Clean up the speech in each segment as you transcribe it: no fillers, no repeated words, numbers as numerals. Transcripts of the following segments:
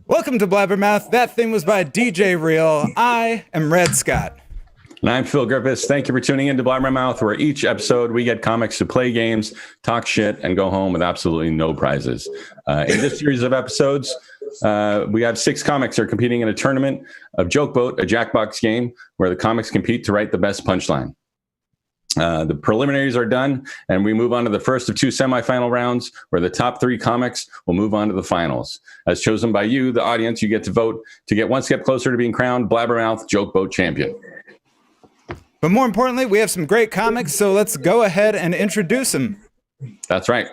Welcome to Blabbermouth. That thing was by DJ Real. I am Red Scott. And I'm Phil Griffiths. Thank you for tuning in to Blabbermouth, where each episode we get comics to play games, talk shit, and go home with absolutely no prizes. In this series of episodes, we have 6 comics that are competing in a tournament of Joke Boat, a Jackbox game, where the comics compete to write the best punchline. The preliminaries are done, and we move on to the first of 2 semifinal rounds, where the top 3 comics will move on to the finals. As chosen by you, the audience, you get to vote to get one step closer to being crowned Blabbermouth Joke Boat champion. But more importantly, we have some great comics, so let's go ahead and introduce them. That's right.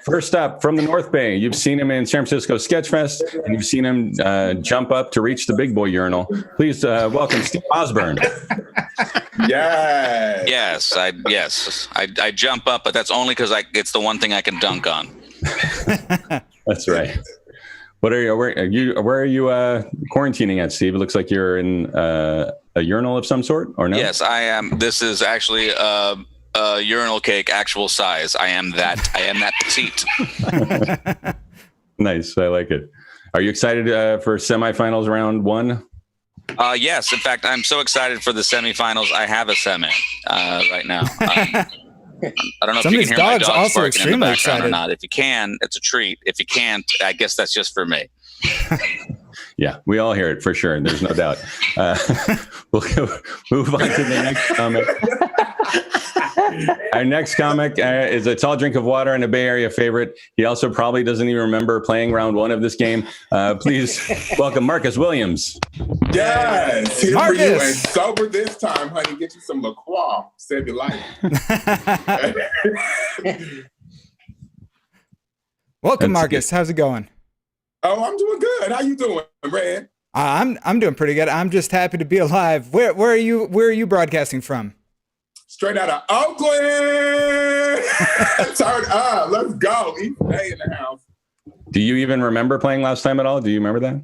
First up, from the North Bay, you've seen him in San Francisco Sketchfest, and you've seen him jump up to reach the big boy urinal. Please welcome Steve Ausburne. Yes, I jump up, but that's only because it's the one thing I can dunk on. That's right. Where are you quarantining at, Steve? It looks like you're in a urinal of some sort, or no? Yes, I am. This is actually a urinal cake, actual size. I am that petite. Nice. I like it. Are you excited for semifinals round 1? Yes. In fact, I'm so excited for the semifinals. I have a semi right now. I don't know if you can hear my dogs also barking in the background excited or not. If you can, it's a treat. If you can't, I guess that's just for me. Yeah, we all hear it for sure. There's no doubt. We'll move on to the next comic. Our next comic is a tall drink of water and a Bay Area favorite. He also probably doesn't even remember playing round 1 of this game. Please welcome Marcus Williams. Yes, here Marcus. for you and sober this time, honey. Get you some La Croix. Save your life. Welcome, Marcus. How's it going? Oh, I'm doing good. How you doing, Red? I'm doing pretty good. I'm just happy to be alive. Where are you broadcasting from? Straight out of Oakland. Turn up. Let's go. East Bay in the house. Do you even remember playing last time at all? Do you remember that?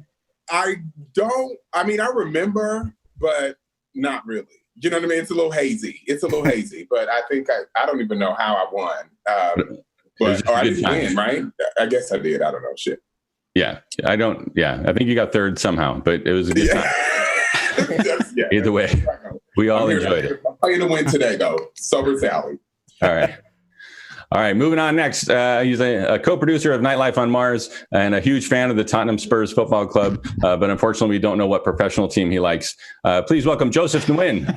I don't. I mean, I remember, but not really. You know what I mean? It's a little hazy. But I think I don't even know how I won. But I didn't win, right? I guess I did. I don't know. Shit. Yeah, I don't. Yeah, I think you got 3rd somehow, but it was a good time. Either way, we all enjoyed it. I'm playing to win today, though. Sober Sally. All right. Moving on next. He's a co-producer of Nightlife on Mars and a huge fan of the Tottenham Spurs Football Club. But unfortunately, we don't know what professional team he likes. Please welcome Joseph Nguyen.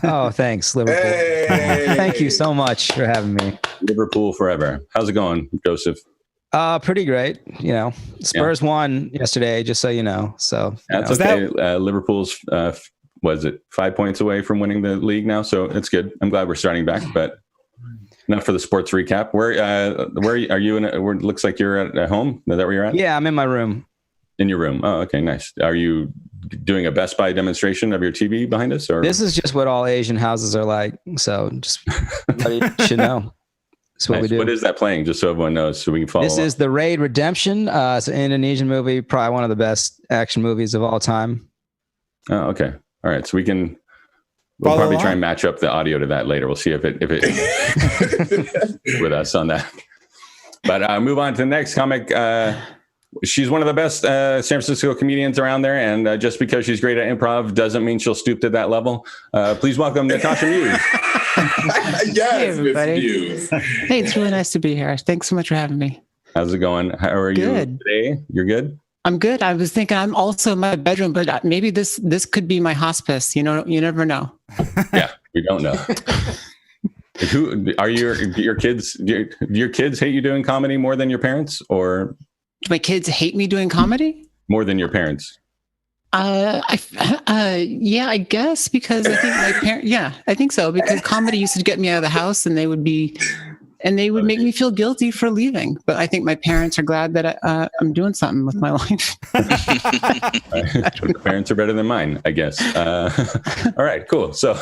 Oh, thanks, Liverpool. Hey. Thank you so much for having me. Liverpool forever. How's it going, Joseph? Pretty great. Spurs won yesterday, just so you know. So that's okay. Liverpool's was it 5 points away from winning the league now, so it's good. I'm glad we're starting back, but enough for the sports recap. Where are you in? Where it looks like you're at home. Is that where you're at? Yeah, I'm in my room. In your room. Oh, okay, nice. Are you doing a Best Buy demonstration of your TV behind us, or this is just what all Asian houses are like? So just you should know. That's what we do. What is that playing? Just so everyone knows, so we can follow. This is The Raid Redemption. It's an Indonesian movie, probably one of the best action movies of all time. Oh, okay. All right. So we'll probably try and match up the audio to that later. We'll see if it with us on that. But move on to the next comic. She's one of the best San Francisco comedians around there, and just because she's great at improv doesn't mean she'll stoop to that level. Please welcome Natasha Muse. Yes, hey, everybody. Muse. Hey, it's really nice to be here. Thanks so much for having me. How's it going? How are you today? You're good? I'm good. I was thinking I'm also in my bedroom, but maybe this could be my hospice. You never know. Yeah, we don't know. Who are your kids? Do your kids hate you doing comedy more than your parents, or my kids hate me doing comedy? More than your parents. Yeah, I guess because I think my parents. Yeah, I think so because comedy used to get me out of the house, and they would make me feel guilty for leaving. But I think my parents are glad that I'm doing something with my life. Your parents are better than mine, I guess. All right, cool. So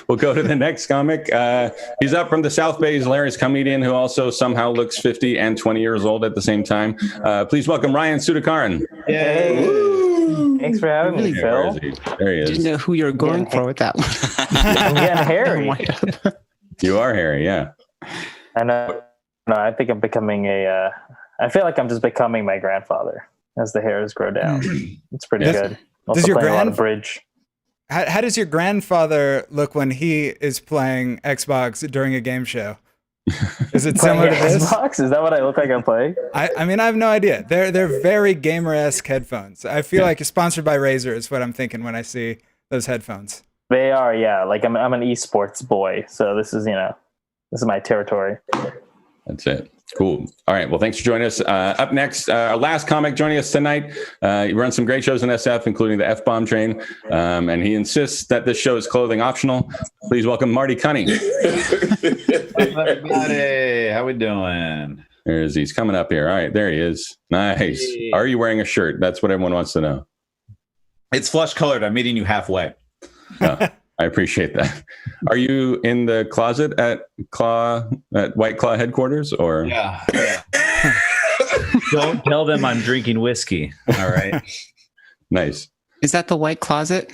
we'll go to the next comic. He's up from the South Bay. He's a hilarious comedian who also somehow looks 50 and 20 years old at the same time. Please welcome Ryan Sudhakaran. Hey. Thanks for having me, Phil. There he is. Didn't know who you're going for with that one. I'm getting hairy. You are hairy, yeah. I know. No, I think I'm becoming I feel like I'm just becoming my grandfather as the hairs grow down. It's pretty good. Also does your playing a lot of bridge. How does your grandfather look when he is playing Xbox during a game show? Is it similar to this? Xbox? Is that what I look like I'm playing? I mean, I have no idea. They're very gamer-esque headphones. I feel like you're sponsored by Razer is what I'm thinking when I see those headphones. They are, yeah. Like I'm an esports boy, so this is my territory. That's it. Cool. All right. Well, thanks for joining us. Up next, our last comic joining us tonight. He runs some great shows in SF, including the F-Bomb Train. And he insists that this show is clothing optional. Please welcome Marty Cunnie. What's up, everybody? How we doing? He's coming up here. All right. There he is. Nice. Hey. Are you wearing a shirt? That's what everyone wants to know. It's flush colored. I'm meeting you halfway. Oh, I appreciate that. Are you in the closet at White Claw headquarters, or? Yeah. Don't tell them I'm drinking whiskey. All right. Nice. Is that the white closet?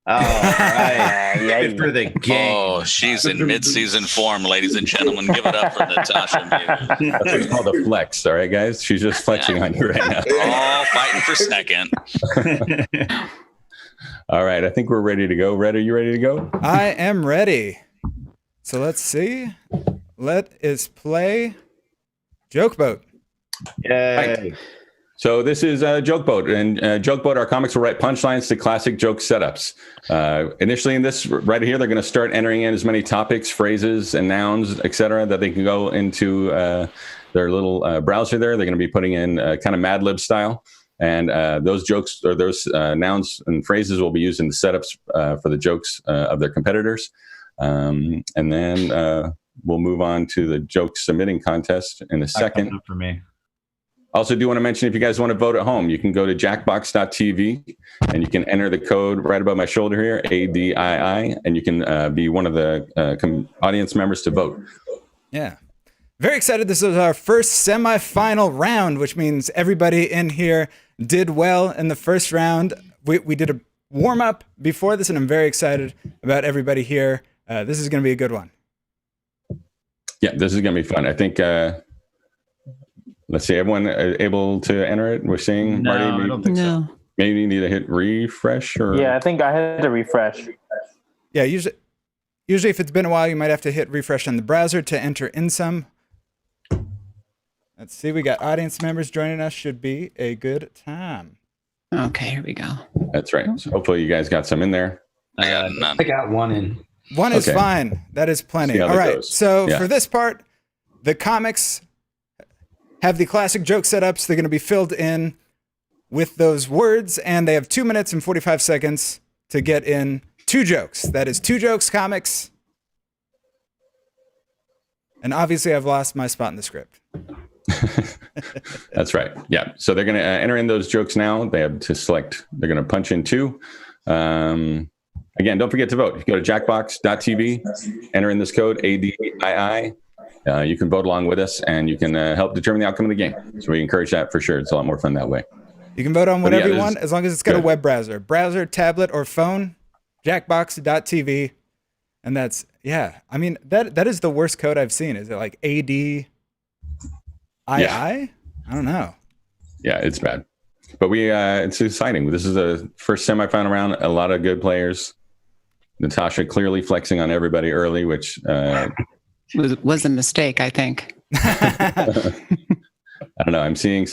Oh, right. Good for the game. Oh, she's in mid-season form, ladies and gentlemen. Give it up for Natasha. That's what's called a flex. All right, guys. She's just flexing on you right now. Oh, fighting for second. All right. I think we're ready to go. Red, are you ready to go? I am ready. So let's see. Let us play Joke Boat. Yay. Right. So this is Joke Boat. And Joke Boat, our comics will write punchlines to classic joke setups. Initially in this right here, they're going to start entering in as many topics, phrases, and nouns, etc., that they can go into their little browser there. They're going to be putting in kind of Mad Lib style. And those jokes or those nouns and phrases will be used in the setups for the jokes of their competitors. And then we'll move on to the joke submitting contest in a second. For me. Also, do want to mention, if you guys want to vote at home, you can go to jackbox.tv and you can enter the code right above my shoulder here, ADII, and you can be one of the audience members to vote. Yeah. Very excited. This is our first semifinal round, which means everybody in here did well in the first round. We did a warm-up before this, and I'm very excited about everybody here. This is going to be a good one. Yeah, this is going to be fun. I think, let's see, everyone able to enter it? We're seeing No, Marty. I don't think so. Maybe you need to hit refresh or. Yeah, I think I had to refresh. Yeah, usually if it's been a while, you might have to hit refresh on the browser to enter in some. Let's see, we got audience members joining us. Should be a good time. Okay, here we go. That's right. So hopefully you guys got some in there. I got none. I got one in. One is Okay. fine. That is plenty. See how All that right. goes. So Yeah. for this part, the comics have the classic joke setups. They're going to be filled in with those words, and they have 2 minutes and 45 seconds to get in 2 jokes. That is 2 jokes comics. And obviously, I've lost my spot in the script. That's right. Yeah. So they're going to enter in those jokes now. They have to select, they're going to punch in 2. Again, don't forget to vote. If you go to jackbox.tv, enter in this code, ADII. You can vote along with us, and you can help determine the outcome of the game. So we encourage that for sure. It's a lot more fun that way. You can vote on whatever yeah, you want, as long as it's got good. a web browser. Browser, tablet, or phone, jackbox.tv. And that's, yeah. I mean, that is the worst code I've seen. Is it like ADII? I don't know. Yeah, it's bad. But it's exciting. This is the first semifinal round. A lot of good players. Natasha clearly flexing on everybody early, which Was a mistake, I think. I don't know. I'm seeing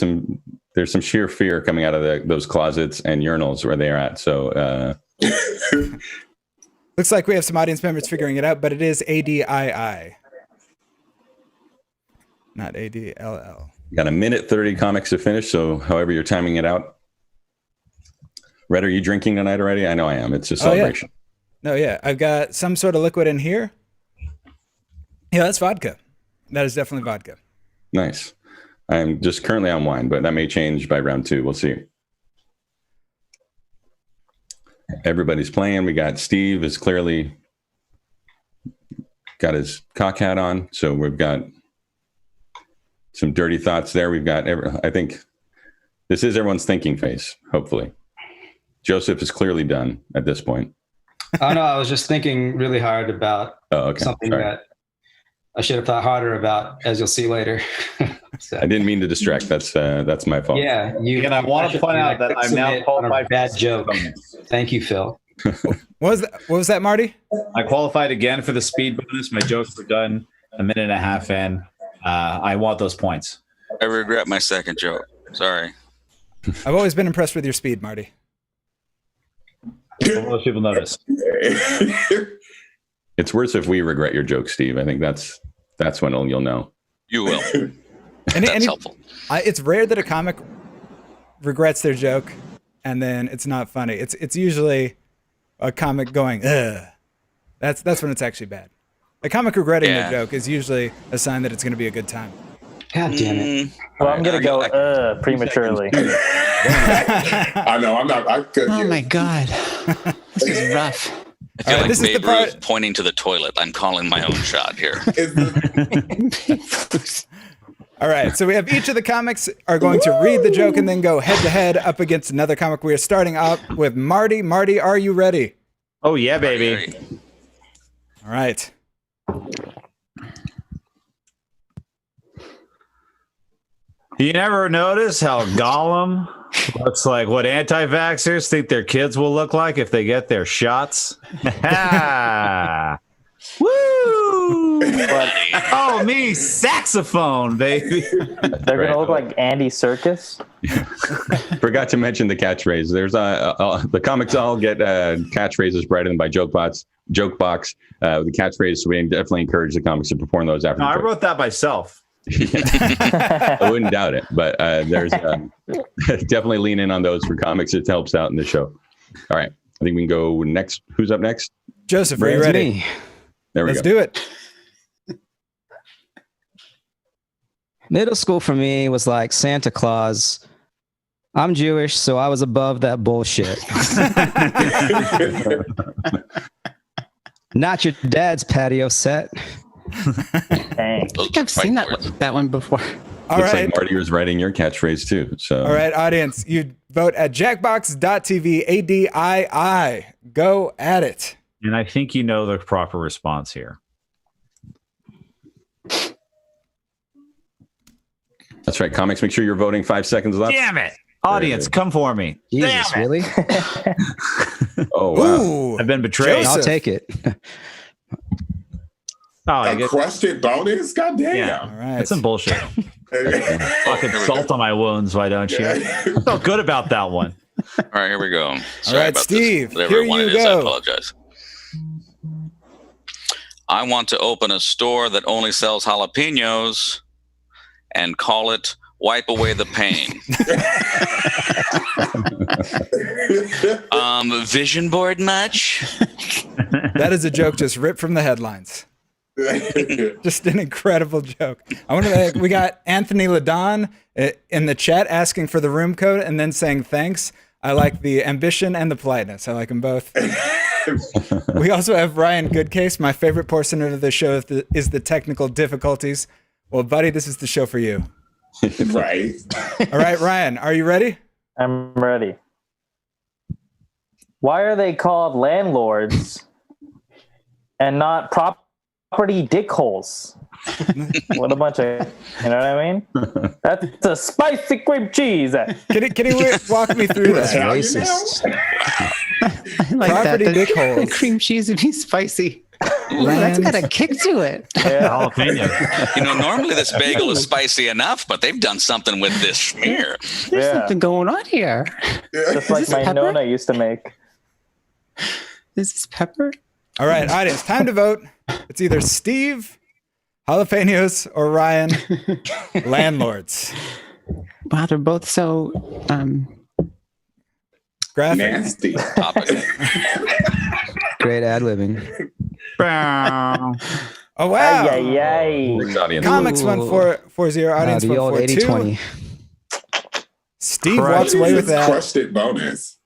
there's some sheer fear coming out of those closets and urinals where they're at. So Looks like we have some audience members figuring it out, but it is ADII. Not ADLL. Got a minute 30 comics to finish, so however you're timing it out. Red, are you drinking tonight already? I know I am. It's a celebration. No, yeah. I've got some sort of liquid in here. Yeah, that's vodka. That is definitely vodka. Nice. I'm just currently on wine, but that may change by round 2. We'll see. Everybody's playing. We got Steve is clearly got his cock hat on. So we've got some dirty thoughts there. We've got, I think this is everyone's thinking face, hopefully. Joseph is clearly done at this point. Oh, no, I was just thinking really hard about something that I should have thought harder about, as you'll see later. So. I didn't mean to distract. That's my fault. Yeah, and I want to point out that I'm now qualified. Bad joke. Thank you, Phil. What was that, Marty? I qualified again for the speed bonus. My jokes were done a minute and a half in. I want those points. I regret my second joke. Sorry. I've always been impressed with your speed, Marty. Most people notice. It's worse if we regret your joke, Steve. I think that's when you'll know. You will. That's helpful. It's rare that a comic regrets their joke and then it's not funny. It's usually a comic going, ugh. That's when it's actually bad. A comic regretting their joke is usually a sign that it's going to be a good time. God damn it. Well, I'm going to go prematurely. I know. I'm not. Oh, my God. This is rough. I feel like Babe Ruth pointing to the toilet. I'm calling my own shot here. All right, so we have each of the comics are going to read the joke and then go head-to-head up against another comic. We are starting out with Marty. Marty, are you ready? Oh, yeah, baby. All right. You never notice how Gollum looks like what anti-vaxxers think their kids will look like if they get their shots? Woo! Oh, me, saxophone, baby. They're going to look like Andy Serkis. Forgot to mention the catchphrase. There's the comics all get catchphrases brought in by Jokebox. The catchphrase, so we definitely encourage the comics to perform those after. No, I wrote that myself. I wouldn't doubt it, but there's definitely lean in on those for comics. It helps out in the show. All right, I think we can go next. Who's up next? Joseph, are you ready? Me. There we Let's go. do it. Middle school for me was like Santa Claus. I'm Jewish, so I was above that bullshit. Not your dad's patio set. Dang. I think I've seen that one before. All Looks right. like Marty was writing your catchphrase too. So All right, audience, you vote at jackbox.tv, ADII. Go at it. And I think you know the proper response here. that's right. Comics, make sure you're voting. 5 seconds left. Damn it. Audience, come for me. Jesus, really? Oh, wow. Ooh. I've been betrayed. Joseph. I'll take it. Oh, I A get crusted bonus? God damn. Yeah. All right. That's some bullshit. Fucking salt on my wounds, why don't you? I felt good about that one. All right, here we go. Sorry right, about Steve, this. Whatever here one you it is, I go. apologize. I want to open a store that only sells jalapenos and call it Wipe Away the Pain. Vision board much? That is a joke just ripped from the headlines. Just an incredible joke. I wonder, we got Anthony Ladon in the chat asking for the room code and then saying thanks. I like the ambition and the politeness. I like them both. We also have Ryan Goodcase. My favorite portion of the show is the technical difficulties. Well, buddy, this is the show for you. Right. All right, Ryan, are you ready? I'm ready. Why are they called landlords and not property dickholes? What a bunch of, you know what I mean? That's a spicy cream cheese. Can you walk me through That's that? racist. I like Property that. dick The holes. cream cheese would be spicy. Ooh, that's got a kick to it. Yeah. Jalapeno. You know, normally this bagel is spicy enough, but they've done something with this schmear. There's Yeah. something going on here. Just like this my pepper? Nona used to make. Is this pepper? All right, audience, time to vote. It's either Steve, Jalapenos or Ryan, landlords. Wow, they're both so Graphic. Nasty. Great ad-libbing. Oh, wow. Ay, ay, ay. Mixed audience. Comics went 4-0. Audience The went old 4-2. 80-20. Steve walks away with that. Crushed it bonus.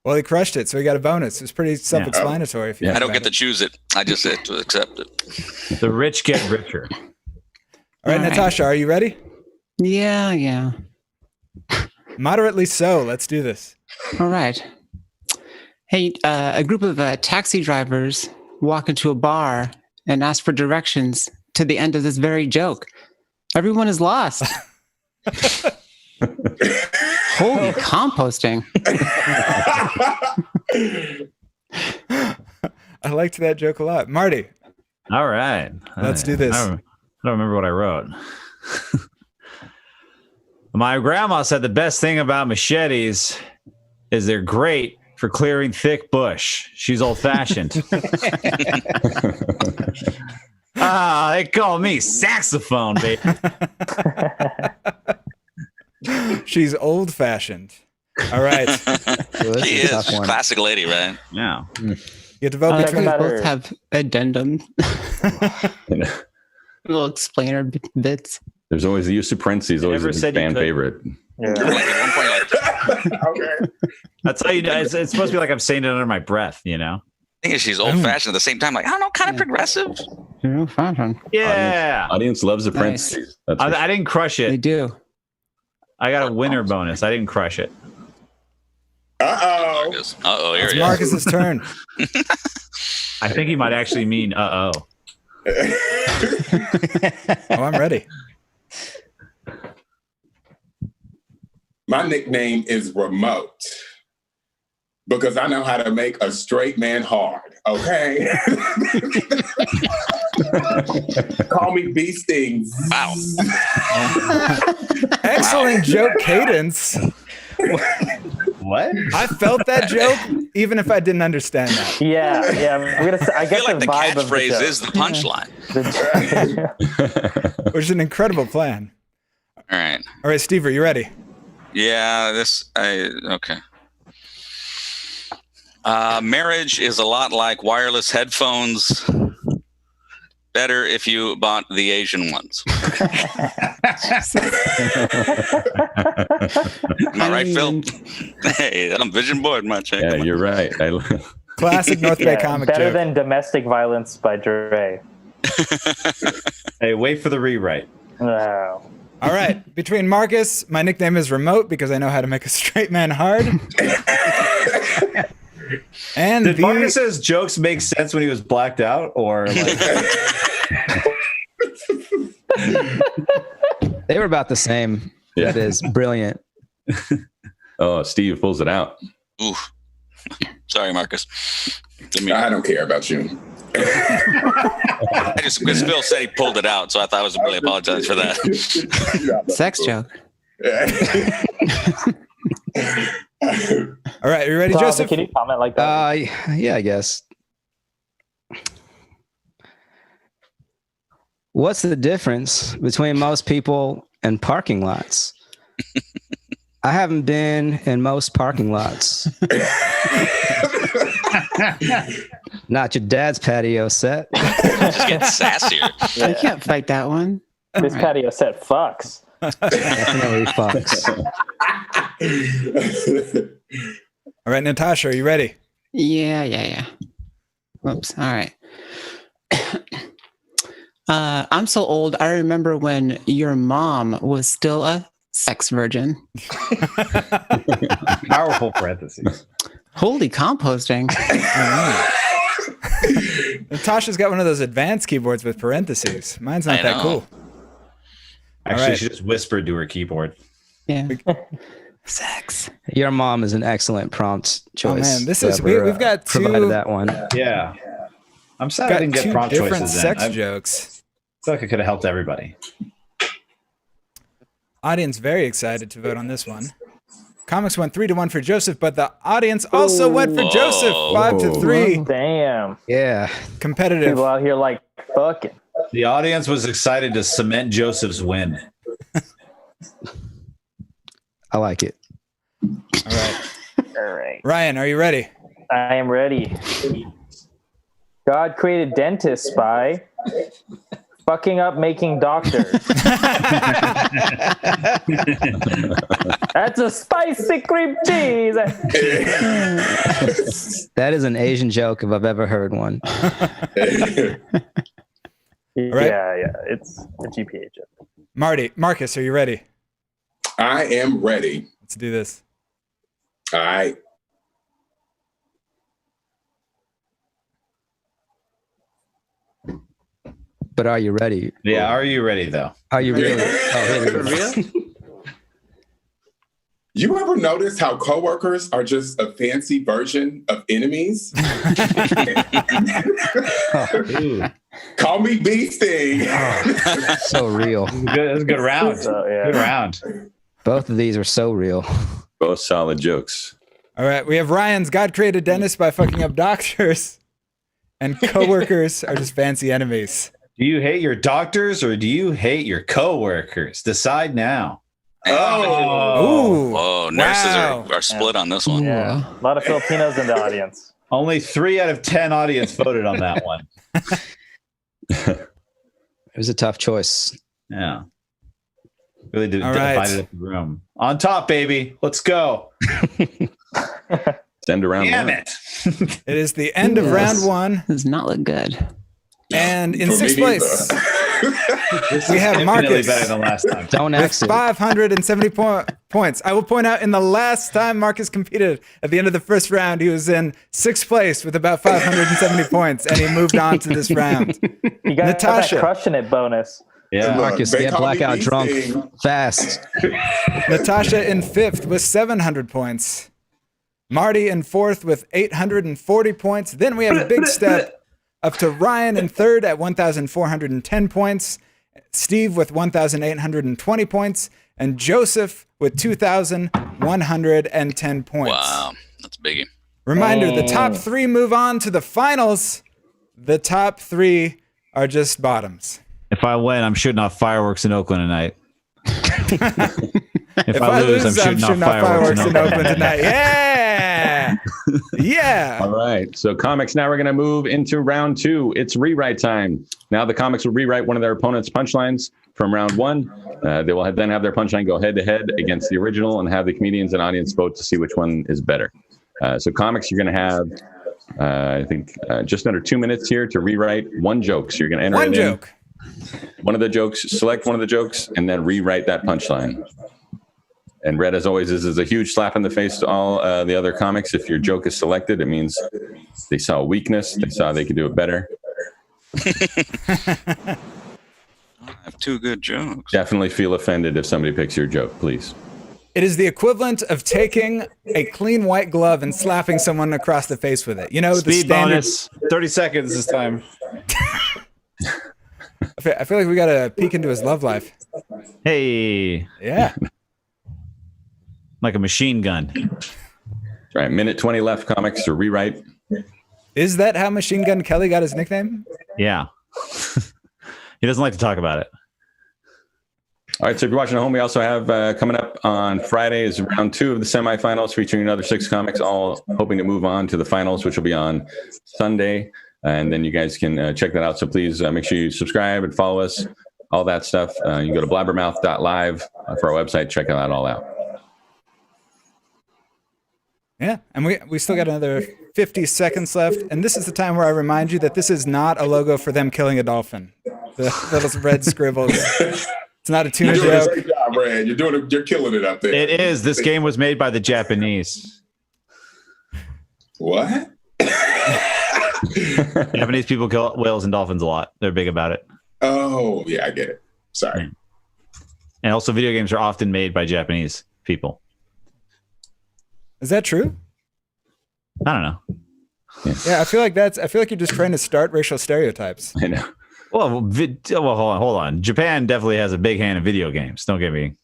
Well, he crushed it, so he got a bonus. It was pretty self-explanatory. If you I think don't get about to choose it. I just have to accept it. The rich get richer. All right, Natasha, are you ready? Yeah. Moderately so. Let's do this. All right. Hey, a group of taxi drivers walk into a bar and ask for directions to the end of this very joke. Everyone is lost. Holy composting. I liked that joke a lot. Marty, All right. let's do this. I don't remember what I wrote. My grandma said the best thing about machetes is they're great for clearing thick bush. She's old-fashioned. They call me saxophone, baby. She's old-fashioned. All right. She is. She's a classic lady, right? Yeah. You get to vote Check between about Both her. have addendum. Little explainer bits. There's always the use of parentheses, always Never a big said you fan could. favorite. Like at one point, like, Okay. That's how you know. It's supposed to be like I'm saying it under my breath, you know? I think she's old fashioned at the same time. Like, I don't know, kind of progressive. Yeah. Audience loves the Nice. parentheses. That's for I didn't crush They it. do. I got a winner bonus. I didn't crush it. Uh-oh. Uh-oh, here It's it is. Marcus's turn. I think he might actually mean uh-oh. Oh, I'm ready. My nickname is Remote because I know how to make a straight man hard, okay? Call me Bee Stings. Wow. Excellent joke cadence. What? I felt that joke, even if I didn't understand that. Yeah. I'm gonna say, I I guess feel like the vibe of the catchphrase joke. is the punchline. Which is an incredible plan. All right. All right, Steve, are you ready? Yeah, okay. Marriage is a lot like wireless headphones. Better if you bought the Asian ones. Am I right, Phil? Hey, I'm vision board, my check. Yeah, you're right. Classic North Bay comic better joke. than Domestic Violence by Dre. Hey, wait for the rewrite. No. All right, between Marcus, my nickname is Remote because I know how to make a straight man hard. And Did Marcus's jokes make sense when he was blacked out, or like? They were about the same. Yeah. That is brilliant. Oh, Steve pulls it out. Oof. Sorry, Marcus. I don't care about you. Because Phil said he pulled it out, so I thought I was really apologize for that. Sex joke. All right, are you ready, Jonathan, Joseph? can you comment like that? Yeah, I guess. What's the difference between most people and parking lots? I haven't been in most parking lots. Not your dad's patio set. Just getting sassier. I can't fight that one. This patio set fucks. Definitely fucks. All right, Natasha, are you ready? Yeah. Whoops. All right. I'm so old. I remember when your mom was still a sex virgin. Powerful parentheses. Holy composting. Natasha's got one of those advanced keyboards with parentheses. Mine's not I that know. cool. Actually, right. she just whispered to her keyboard. Yeah. Sex. Your mom is an excellent prompt choice. Oh man, this is Whoever, we've got provided two that one. Yeah. I'm sad I got didn't get two prompt different choices sex then. I jokes. feel like I could have helped everybody. Audience very excited to vote on this one. Comics went 3-1 for Joseph, but the audience also went for Joseph 5-3. Damn. Yeah. Competitive. People out here like fucking. The audience was excited to cement Joseph's win. I like it. All right. All right. Ryan, are you ready? I am ready. God created dentists by fucking up making doctors. That's a spicy cream cheese. That is an Asian joke if I've ever heard one. Right. Yeah, it's a GPA joke. Marcus, are you ready? I am ready. Let's do this. All right. But are you ready? Yeah, are you ready though? Are you really? Oh, here we go. You ever notice how coworkers are just a fancy version of enemies? Call me Bee Sting. So real. That's a good round. Yeah. Good round. Both of these are so real. Both solid jokes. All right. We have Ryan's God created dentists by fucking up doctors, and coworkers are just fancy enemies. Do you hate your doctors or do you hate your coworkers? Decide now. Ooh. Whoa, nurses are split on this one. Yeah, a lot of Filipinos in the audience. Only 3 out of 10 audience voted on that one. It was a tough choice. Yeah. Really did All right. divided up the room. On top, baby. Let's go. Send around. Damn one. it. It is the end of round one. Does not look good. And in For me sixth place, we have Infinitely Marcus better than last time. Don't with ask it. 570 points. I will point out in the last time Marcus competed at the end of the first round, he was in sixth place with about 570 points, and he moved on to this round. You got Natasha. that crushing it bonus. Yeah. Look, Marcus, they get call me blackout Bee drunk Sting. fast. Natasha in fifth with 700 points. Marty in fourth with 840 points. Then we have a big step up to Ryan in third at 1,410 points. Steve with 1,820 points. And Joseph with 2,110 points. Wow, that's biggie. Reminder, the top three move on to the finals. The top three are just bottoms. If I win, I'm shooting off fireworks in Oakland tonight. If I lose, I'm shooting shooting off fireworks in Oakland tonight. Yeah! Yeah! All right. So comics, now we're going to move into round two. It's rewrite time. Now the comics will rewrite one of their opponent's punchlines from round one. They will then have their punchline go head to head against the original and have the comedians and audience vote to see which one is better. So comics, you're going to have, I think, just under 2 minutes here to rewrite one joke. So you're going to enter One it joke. one of the jokes, select one of the jokes, and then rewrite that punchline. And Red, as always, this is a huge slap in the face to all the other comics. If your joke is selected, it means they saw a weakness. They saw they could do it better. I have two good jokes. Definitely feel offended if somebody picks your joke, please. It is the equivalent of taking a clean white glove and slapping someone across the face with it. You know, the Speed standard. bonus. 30 seconds this time. I feel like we got to peek into his love life. Hey. Yeah. Like a machine gun. All right, minute 20 left, comics to rewrite. Is that how Machine Gun Kelly got his nickname? Yeah. He doesn't like to talk about it. All right, so if you're watching at home, we also have coming up on Friday is round two of the semifinals featuring another 6 comics, all hoping to move on to the finals, which will be on Sunday. And then you guys can check that out. So please make sure you subscribe and follow us, all that stuff. You can go to blabbermouth.live for our website. Check that all out. Yeah, and we still got another 50 seconds left. And this is the time where I remind you that this is not a logo for them killing a dolphin. The little red scribbles. It's not a tuna You're doing a joke. great job, Red. You're killing it up there. It is. This game was made by the Japanese. What? Japanese people kill whales and dolphins a lot. They're big about it. Oh, yeah, I get it. Sorry. And also video games are often made by Japanese people. Is that true? I don't know. Yeah, I feel like you're just trying to start racial stereotypes. I know. Well, hold on. Japan definitely has a big hand in video games. Don't get me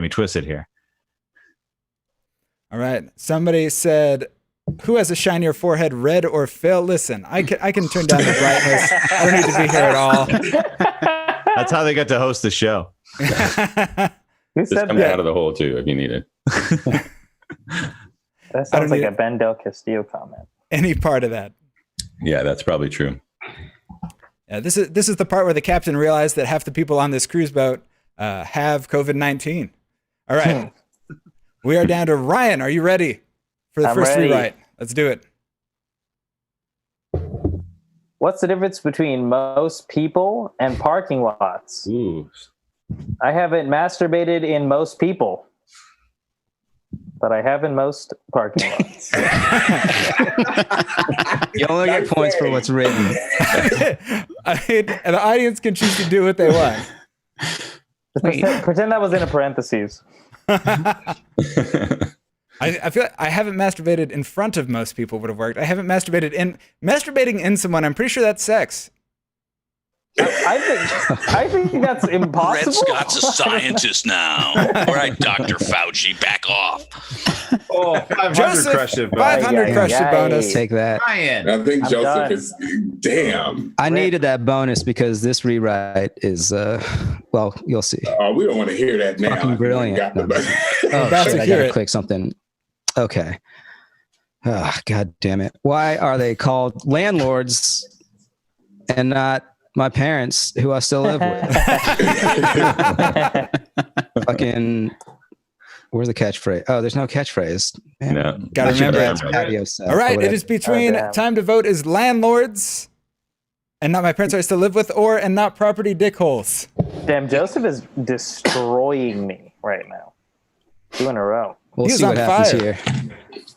twisted here. All right. Somebody said Who has a shinier forehead, Red or Phil? Listen, I can turn down the brightness. I don't need to be here at all. That's how they get to host the show. Who Just said come that? out of the hole too if you need it. That sounds like a Ben Del Castillo comment. Any part of that. Yeah, that's probably true. Yeah, this is the part where the captain realized that half the people on this cruise boat have COVID-19. All right. We are down to Ryan. Are you ready for the I'm first ready. rewrite? Let's do it. What's the difference between most people and parking lots? Ooh. I haven't masturbated in most people, but I have in most parking lots. You only get points for what's written. I mean, the audience can choose to do what they want. Pretend that was in a parentheses. I feel like I haven't masturbated in front of most people would have worked. I haven't masturbating in someone. I'm pretty sure that's sex. I think that's impossible. Red Scott's a scientist now. All right, Dr. Fauci, back off. Oh, 500 Joseph, crush it. 500 crush it bonus. Take that. Ryan. I think I'm Joseph done. is damn. I needed that bonus because this rewrite is, well, you'll see. Oh, we don't want to hear that now. Fucking brilliant. Got the- Oh, about shit, to I hear gotta it. click something. Okay. Oh, God damn it. Why are they called landlords and not my parents who I still live with? Fucking, where's the catchphrase? Oh, there's no catchphrase. Man. No. Gotta remember it. Patio set All or right, it whatever. is between damn. time to vote is landlords and not my parents who I still live with, or and not property dickholes. Damn, Joseph is destroying me right now. 2 in a row. We'll He was see what on happens fire. here.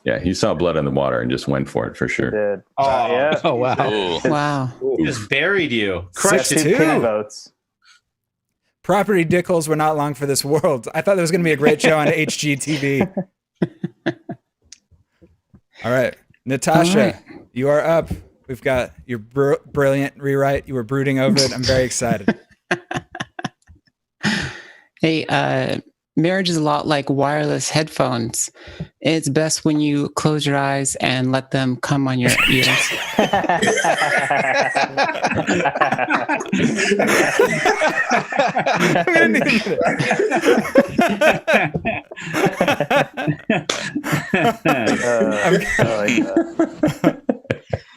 Yeah, he saw blood in the water and just went for it for sure. Dude. Oh. Yeah. Oh, wow. Ooh. Wow. Just buried you. Crushed Two it. pity votes. Property dickholes were not long for this world. I thought there was going to be a great show on HGTV. All right, Natasha, All right. you are up. We've got your brilliant rewrite. You were brooding over it. I'm very excited. Hey, marriage is a lot like wireless headphones. It's best when you close your eyes and let them come on your ears. I'm gonna need a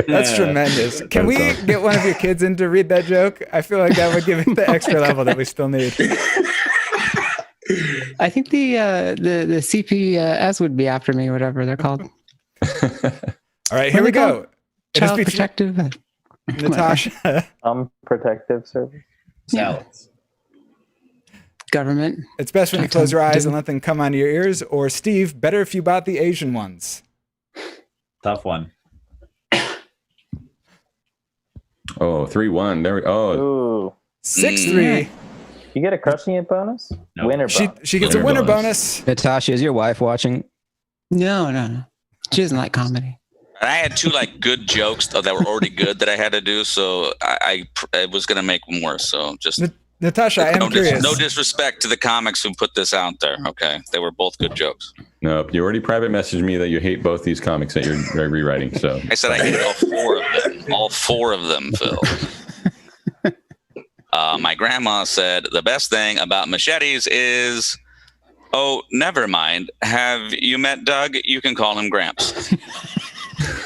That's tremendous. Can we get one of your kids in to read that joke? I feel like that would give it the extra level that we still need. I think the CPS would be after me, whatever they're called. All right, here we go. It is Child between Protective. Natasha. Protective service. Salads. Government. It's best when you close your eyes and let them come onto your ears. Or Steve, better if you bought the Asian ones. Tough one. Oh, 3-1. There we Ooh. 6-3. You get a crushing it bonus? Nope. Winner bonus. She gets a winner bonus. Natasha, is your wife watching? No. She doesn't like comedy. I had 2 like good jokes that were already good that I had to do, so I was gonna make more. So just Natasha, I am curious. no disrespect to the comics who put this out there. Okay, they were both good jokes. Nope. You already private messaged me that you hate both these comics that you're rewriting. So I said I hated all 4 of them. All 4 of them, Phil. My grandma said the best thing about machetes is, oh, never mind. Have you met Doug? You can call him Gramps.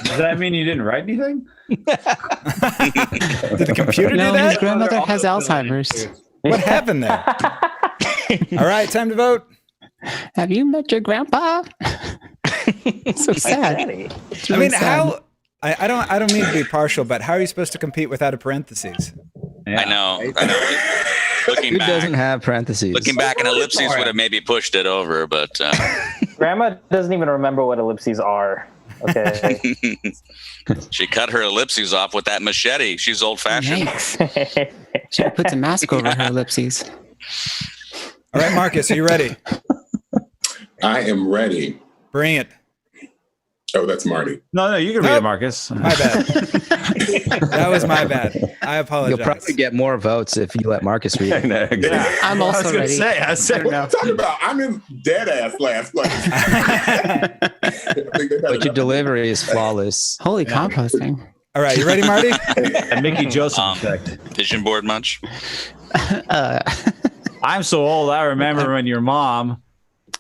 Does that mean you didn't write anything? Did the computer do No, his that? grandmother has Alzheimer's. What happened there? All right, time to vote. Have you met your grandpa? So sad. Daddy. It's I really mean, sad. how? I don't mean to be partial, but how are you supposed to compete without a parentheses? Yeah. I know. Looking Who doesn't back, have parentheses? an ellipses would have maybe pushed it over, but Grandma doesn't even remember what ellipses are. Okay. she cut her ellipses off with that machete. She's old-fashioned. Yikes. She puts a mask over her ellipses. All right, Marcus, are you ready? I am ready. Bring it. Oh, that's Marty. No, you can read it, Marcus. My bad. That was my bad. I apologize. You'll probably get more votes if you let Marcus read it. Yeah. I'm also ready. I said What are you talking about? I'm in dead ass last place. But your delivery is flawless. Holy composting. All right, you ready, Marty? a Mickey Joseph effect. Vision board much? I'm so old. I remember when your mom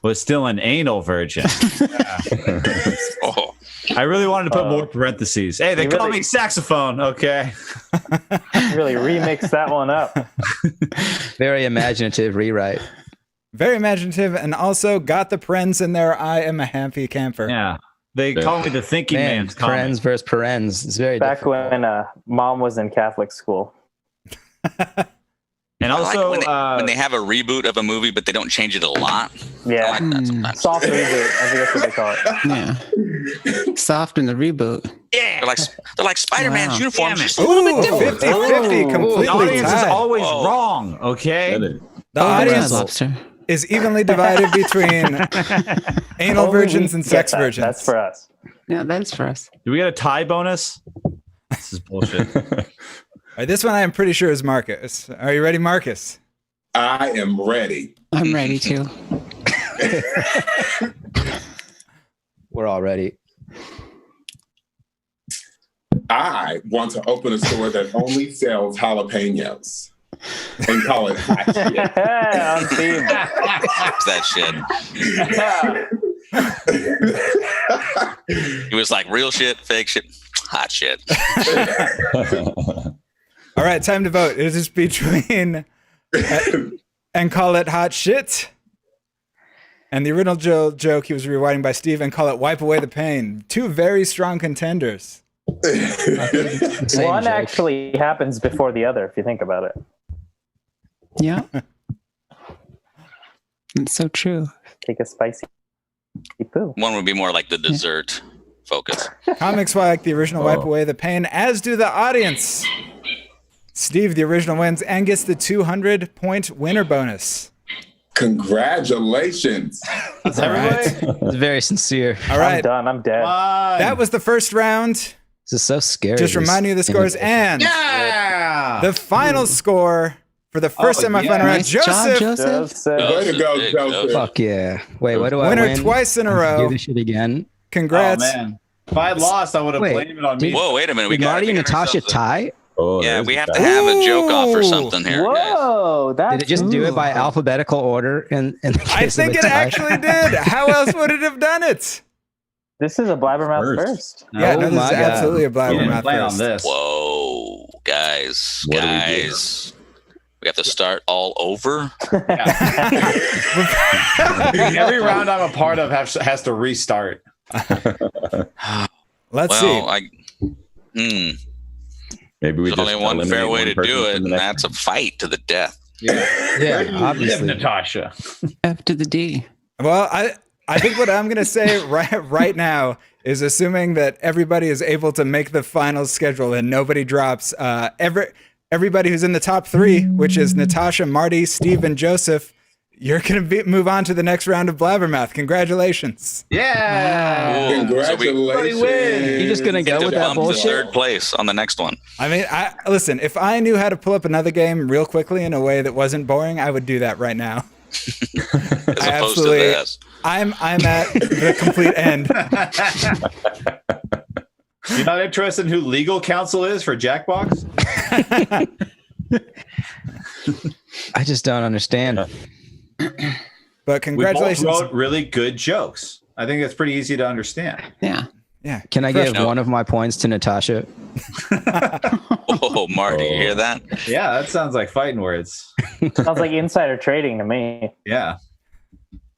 was still an anal virgin. Oh, I really wanted to put more parentheses. Hey, they call me saxophone. Okay. Really remix that one up. Very imaginative rewrite. Very imaginative, and also got the parens in there. I am a happy camper. Yeah. They call me the thinking Man, man's parens versus parens. It's very Back different. when Mom was in Catholic school. And I also, like when they have a reboot of a movie, but they don't change it a lot. Yeah. I like that sometimes. Soft reboot. I think that's what they call it. Yeah. Soft in the reboot. They're like Spider-Man's Wow. uniform. Just a Ooh, little bit different. 50-50, the completely audience is tied. always wrong. Okay. The Yeah, audience lobster. is evenly divided between anal Only virgins we and get sex that. virgins. That's for us. Yeah, that's for us. Do we get a tie bonus? This is bullshit. All right, this one I am pretty sure is Marcus. Are you ready, Marcus? I am ready. I'm ready to. We're all ready. I want to open a store that only sells jalapenos and call it hot shit. On theme. That shit. He was like real shit, fake shit, hot shit. All right, time to vote. It is between and call it hot shit and the original joke he was rewriting by Steve and call it wipe away the pain. Two very strong contenders. Same One joke. actually happens before the other, if you think about it. Yeah. It's so true. Take a spicy poo. One would be more like the dessert focus. Comics like the original wipe away the pain, as do the audience. Steve, the original, wins and gets the 200-point winner bonus. Congratulations. That's everybody. It's very sincere. All right, I'm done. I'm dead. that was the first round. This is so scary. Just remind you of the scores and the final score for the first semifinal round. Nice job, Joseph, Joseph. Way to go, Joseph. Fuck yeah. Wait, what do I winner win? twice in a Do row. this shit again. Congrats. Oh, man. If I had lost, I would have Wait, blamed it on me. Whoa, wait a minute. We Did got Marty and Natasha tie? Oh, Yeah, there's we the have to tie. have a joke off or Ooh. something here, guys. Whoa, that's Did it just do it by alphabetical order? In the I case of think a it tie? actually did. How else would it have done it? This is a Blabbermouth First. first. Yeah, no, Oh this my is God. absolutely a We didn't Blabbermouth plan on first. this. Whoa, guys, What do we do? guys. We have to start all over. Every round I'm a part of has to restart. Let's see. Well, Maybe we there's just only one fair eliminate way to person do it, from the and next that's a fight to the death. Yeah, obviously. Natasha. F to the D. Well, I think what I'm going to say right now is assuming that everybody is able to make the final schedule and nobody drops. Everybody who's in the top three, which is Natasha, Marty, Steve, and Joseph, you're going to move on to the next round of Blabbermouth. Congratulations. Yeah. Cool. Congratulations. You're just gonna go To with that bump to bullshit? third place on the next one. I mean, listen, if I knew how to pull up another game real quickly in a way that wasn't boring, I would do that right now. As opposed to absolutely- this. I'm at the complete end. You're not interested in who legal counsel is for Jackbox? I just don't understand. But We both congratulations. wrote really good jokes. I think that's pretty easy to understand. Yeah. Yeah. Can I give No. one of my points to Natasha? Oh, Marty, you hear that? Yeah, that sounds like fighting words. Sounds like insider trading to me. Yeah.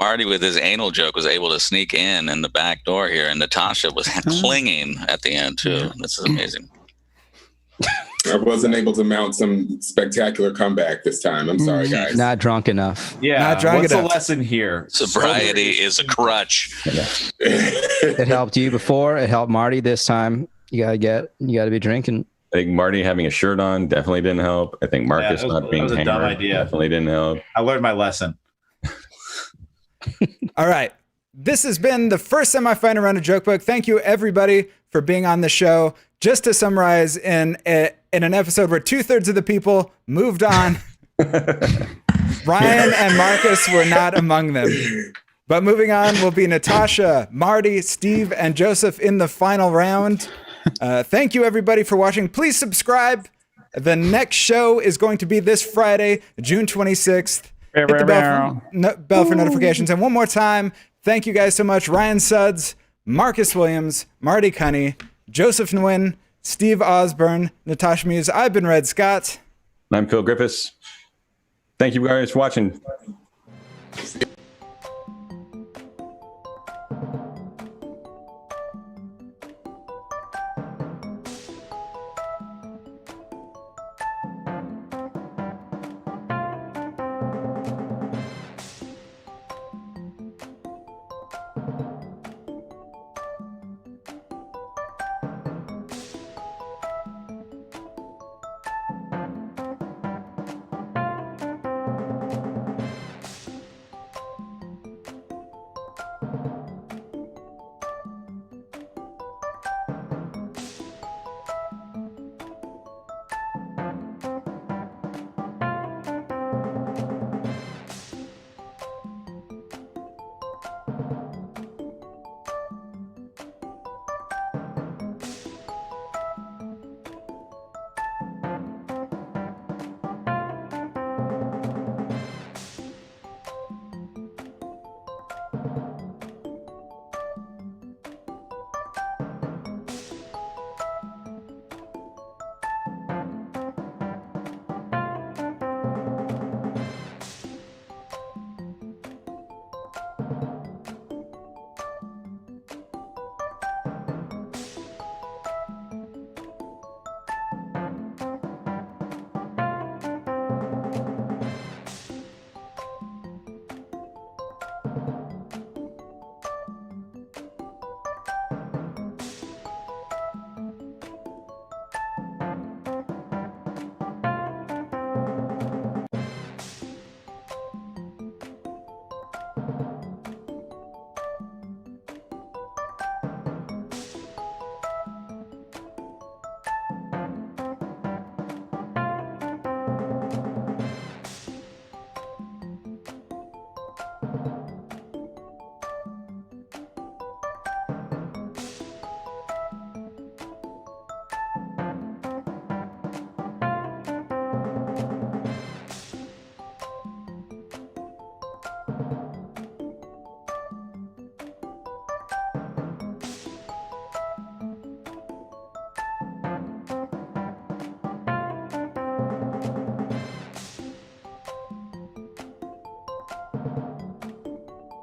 Marty, with his anal joke, was able to sneak in the back door here, and Natasha was clinging at the end, too. This is amazing. I wasn't able to mount some spectacular comeback this time. I'm sorry, guys. Not drunk enough. Yeah. Not drunk What's the enough. lesson here? Sobriety is a crutch. It helped you before. It helped Marty this time. You gotta be drinking. I think Marty having a shirt on definitely didn't help. I think Marcus that was- not being that was a dumb hammered idea. definitely didn't help. I learned my lesson. All right. This has been the first semifinal round of Joke Book. Thank you, everybody, for being on the show. Just to summarize, in an episode where 2/3 of the people moved on, Ryan and Marcus were not among them. But moving on will be Natasha, Marty, Steve, and Joseph in the final round. Thank you, everybody, for watching. Please subscribe. The next show is going to be this Friday, June 26th. Hit the bell for notifications. And one more time, thank you guys so much. Ryan Suds, Marcus Williams, Marty Cunnie, Joseph Nguyen, Steve Ausburne, Natasha Muse. I've been Red Scott. I'm Phil Griffiths. Thank you guys for watching.